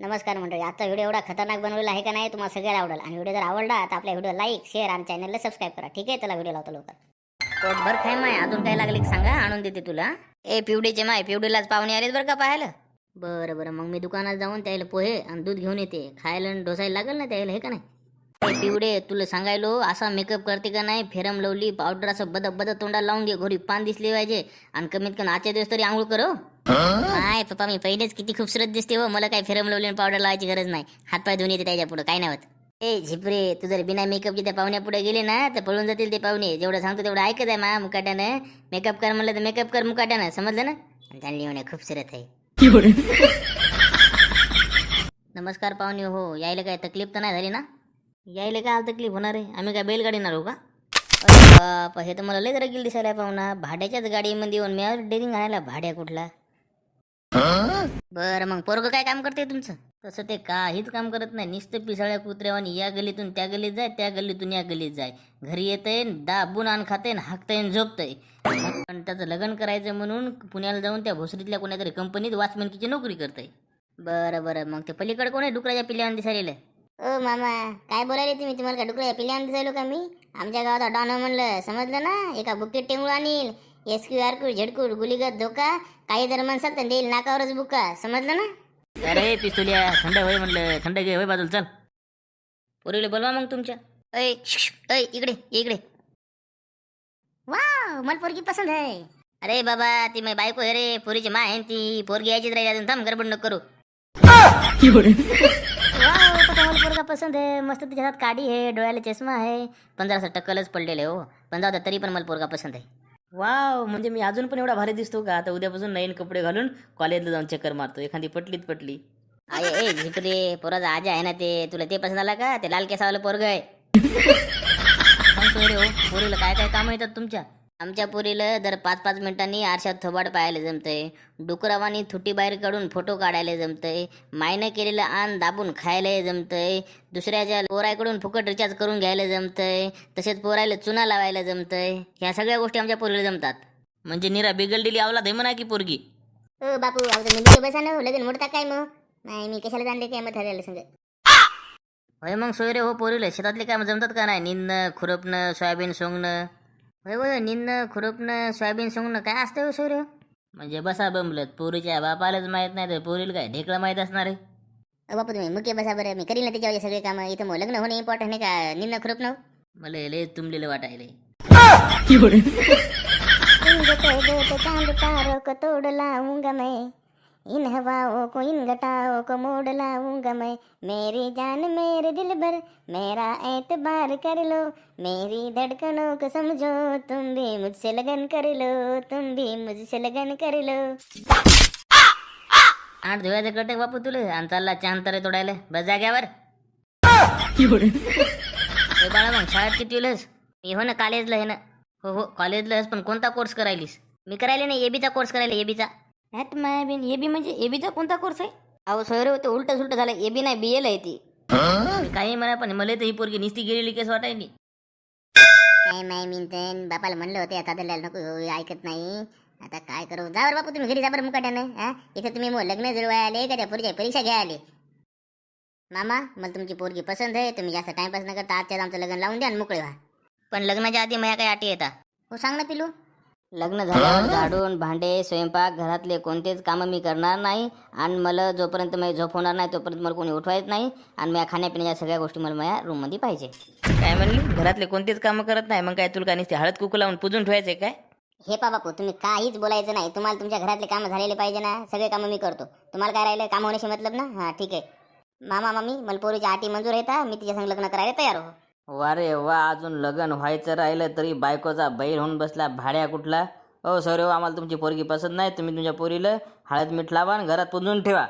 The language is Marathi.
नमस्कार मंडळी. आजचा व्हिडिओ एवढा खतरनाक बनवलेला आहे का नाही तुम्हाला सगळ्याला आवडेल. आणि व्हिडिओ जर आवडला तर आपल्या व्हिडिओ लाईक शेअर आणि चॅनलला सबस्क्राईब करा. ठीक आहे, चला व्हिडिओ लावतो लवकर. पोटभर खाय माय, अजून काय लागले सांगा, आणून देते तुला. ए पिवडीचे माय, पिवडीलाच पाहुणे आलेत बरं का पाहायला. बरं बरं, मग मी दुकानात जाऊन त्याला पोहे आणि दूध घेऊन येते. खायला आणि डोसायला लागेल ना त्याला, हे का नाही. ए पिवडे, तुला सांगायलो असा मेकअप करते का नाही, फेरम लवली पावडर असं बदक बदक तोंडाला लावून घे, घोडी पान दिसली पाहिजे. आणि कमीत कमी आजच्या दिवस तरी आंघोळ कर. नाही पप्पा, मी पहिलेच किती खूपसुरत दिसते हो, मला काही फेरम लावली पावडर लावायची गरज नाही. हातपाय धुवून येते त्याच्या पुढे, काय नाही होत. ए झिपरे, तू जर बिना मेकअपची त्या पाहुण्या पुढे गेले ना तर पळून जातील ते पाहुणे. जेवढं सांगतो तेवढं ऐकत आहे मा मुकाट्यानं. मेकअप कर म्हणलं तर मेकअप कर मुकाट्यानं, समजलं ना. चालली म्हणे खूपसुरत आहे. नमस्कार पाहुणे हो, यायला काय तकलीफ तर नाही झाली ना. यायला काय तकलीफ होणार आहे, आम्ही काय बैलगाडीणार हो का. अरे बाप, हे तर मला लय रगील दिसायला पाहुणा. भाड्याच्याच गाडीमध्ये येऊन मी डेरिंग आणायला, भाड्या कुठला. बरं मग पोरग काय काम करते तुमचं. तसं ते काहीच काम करत नाही, नुसतं पिसाळ्या कुत्र्यावानी या गलीतून त्या गलीत जाय, त्या गलीतून या गलीत जाय. घरी येतंय दाबून आण खाते, हाकतंय झोपतंय. पण त्याचं लग्न करायचं म्हणून पुण्याला जाऊन त्या भोसरीतल्या कोणातरी कंपनीत वॉचमॅनकीची नोकरी करतंय. बरं बरं, मग ते पलीकडे कोण आहे डुकराच्या पिल्ल्यावर दिसायला. ओ मामा, काय बोलायले तुम्ही. तुम्हाला का डुकराच्या पिल्ल्यावर दिसायलो का मी. आमच्या गावात डॉन म्हणलं, समजलं ना. एका बुकेट टेंगूळ आणील, SQRQ झडकूड गुलीगत धोका. काही जर म्हणसाल तर देईल नाकावरच बुका, समजलं ना. अरे पिस्तुल्या, थंड होय म्हणलं, थंड घे होय बाजूला चल. पोरीले बोलवा मग तुमच्या. ऐ ऐ इकडे इकडे. वाव, मला पोरगी पसंत आहे. अरे बाबा, ती माझी बायको आहे रे, पोरीची मा आहे ती. पोरगी यायचीच राहिली अजून, थांब गडबड नको करू. पोरगा पसंत आहे, मस्त तिच्या हातात काडी आहे, डोळ्याला चष्मा आहे, पण जरासं टक्कलच पडलेले हो. पण जाऊ द्या, तरी पण मला पोरगा पसंत आहे. वाव, म्हणजे मी अजून पण एवढा भारी दिसतो का. आता उद्यापासून नवीन कपडे घालून कॉलेजला जाऊन चक्कर मारतो, एखादी पटलीत पटली. ए झिपरे, पोराचा आजा आहे ना ते, तुला ते पसंत आला का. ते लाल केसावालं पोरग आहे. हो, पोरीला काय काय कामं येतात तुमच्या. आमच्या पोरीला दर 5-5 मिनिटांनी आरशात थोबाड पाहायला जमतंय, डुकरावानी थुटी बाहेर काढून फोटो काढायला जमतंय, मायनं केलेलं आण दाबून खायला जमतंय, दुसऱ्याच्या पोराकडून फुकट रिचार्ज करून घ्यायला जमतंय, तसेच पोरायला चुना लावायला जमतंय. ह्या सगळ्या गोष्टी आमच्या पोरीला जमतात. म्हणजे निरा बिगललेली आवला दे म्हणा की पोरगी. हो बापू, मी बसा ना, लगेच मोडता काय मग. नाही, मी कशाला जाणले काय मग ठरलेलं सांग. होय मग सोयरे हो, पोरीला शेतातले काम जमतात का नाही. निंदणं, खुरपणं, सोयाबीन सोंगणं. होय होय, निंदणं खुरपणं सोयाबीन सोंगणं काय असतं हो सोयरे. म्हणजे बसा बंबलत, पोरीच्या बापालाच माहित नाही तर पोरीला काय ढेकळं माहित असणार आहे. बापू तुम्ही मुके बसा बरं, मी करीन ना त्याच्यावर सगळे काम. इथं मग लग्न होणे इम्पॉर्टंट आहे का निंदणं खुरपणं. मला लय तुमलेलं वाटायले. चांद तारों को तोड़ लाऊंगा मैं, इन हवाओं को इन घटाओं को मोड़ लाऊंगा मैं. मेरी जान मेरे दिल भर मेरा एतबार कर लो, मेरी धड़कनों को समझो, तुम भी मुझसे लगन कर लो, तुम भी मुझसे लगन कर लो. आठ धुवायचं कटे बापू तुला, आणि चालला चांतरे तोडायला बस जाग्यावर. बाळा मग शाळेत किती वेळेस. मी हो ना कॉलेजला आहे ना. हो कॉलेजला आहेस, पण कोणता कोर्स करायलीस. मी करायला नाही, एबीचा कोर्स करायला, एबीचा. ॲट माय बिन एबी म्हणजे एबीचा कोणता कोर्स आहे. अहो सोयरे होते, उलट सुलट झालं. एबी नाही, BL आहे ती. काही म्हणा, पण मला तर ही पोरगी निस्ती गेलेली केस वाटायली. काय माय मिनतन बापाला म्हणलं होते, आता तर नको ऐकत नाही. आता काय करू. जा बरं बापू, तुम्ही घरी जा बरं मुकाट्यानं. हा, इथं तुम्ही मग लग्न जुळवाय आले का त्या पोरीच्या परीक्षा घ्या आले. मामा, मला तुमची पोरगी पसंत आहे. तुम्ही जास्त टाइमपास न करता आजच्याच आमचं लग्न लावून द्या आणि मोकळे व्हा. पण लग्नाच्या आधी माझ्या काही अटी येतात. हो सांग ना पिलू. लग्न झाल्यावर झाडून भांडे स्वयंपाक घरातले कोणतेच कामं मी करणार नाही. आणि मला जोपर्यंत माझी झोप होणार नाही तोपर्यंत मला कोणी उठवायच नाही. आणि माझ्या खाण्यापिण्याच्या सगळ्या गोष्टी मला माझ्या रूममध्ये पाहिजे. काय म्हणली, घरातले कोणतेच कामं करत नाही. मग काय तुला काय नुसते हळद कुकू लावून पुजून ठेवायचे काय. हे पा बापू, तुम्ही काहीच बोलायचं नाही. तुम्हाला तुमच्या घरातले कामं झालेले पाहिजे ना. सगळे कामं मी करतो. तुम्हाला काय राहिलं, काम होण्याशी मतलब ना. हां ठीक आहे मामा मामी, मला पोरीच्या अटी मंजूर येतात. मी तिच्या संग लग्न करायला तयार हो. वारे वा, अजून लग्न व्हायचं राहिलं तरी बायकोचा बैल होऊन बसला भाड्या कुठला. हो सर हो, आम्हाला तुमची पोरगी पसंत नाही. तुम्ही तुमच्या पोरीला हळद मीठ लावा आणि घरात पुजून ठेवा.